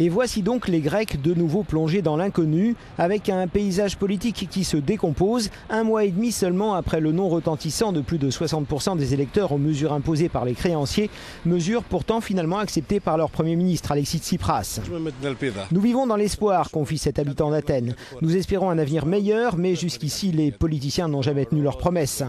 Et voici donc les Grecs de nouveau plongés dans l'inconnu, avec un paysage politique qui se décompose, un mois et demi seulement après le non retentissant de plus de 60% des électeurs aux mesures imposées par les créanciers, mesures pourtant finalement acceptées par leur Premier ministre Alexis Tsipras. Nous vivons dans l'espoir, confie cet habitant d'Athènes. Nous espérons un avenir meilleur, mais jusqu'ici les politiciens n'ont jamais tenu leurs promesses.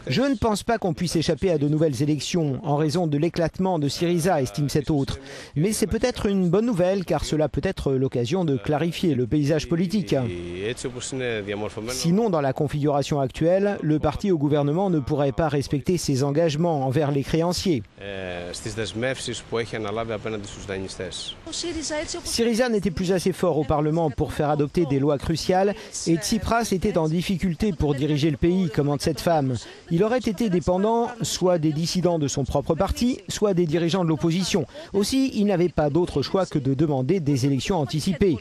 Je ne pense pas qu'on puisse échapper à de nouvelles élections, en raison de l'éclatement de Syriza, estime cet autre. Mais c'est peut-être une bonne nouvelle, car cela peut être l'occasion de clarifier le paysage politique. Sinon, dans la configuration actuelle, le parti au gouvernement ne pourrait pas respecter ses engagements envers les créanciers. Syriza n'était plus assez fort au Parlement pour faire adopter des lois cruciales et Tsipras était en difficulté pour diriger le pays, commente cette femme. Il aurait été dépendant soit des dissidents de son propre parti, soit des dirigeants de l'opposition. Aussi, il n'avait pas d'autre choix que de demander des élections anticipées.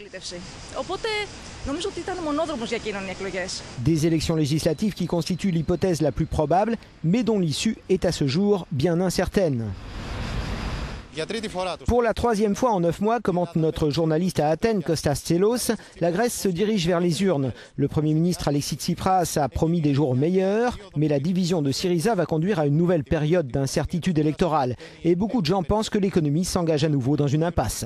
Des élections législatives qui constituent l'hypothèse la plus probable, mais dont l'issue est à ce jour bien incertaine. Pour la troisième fois en 9 mois, commente notre journaliste à Athènes, Kostas Tselos, la Grèce se dirige vers les urnes. Le Premier ministre Alexis Tsipras a promis des jours meilleurs, mais la division de Syriza va conduire à une nouvelle période d'incertitude électorale. Et beaucoup de gens pensent que l'économie s'engage à nouveau dans une impasse.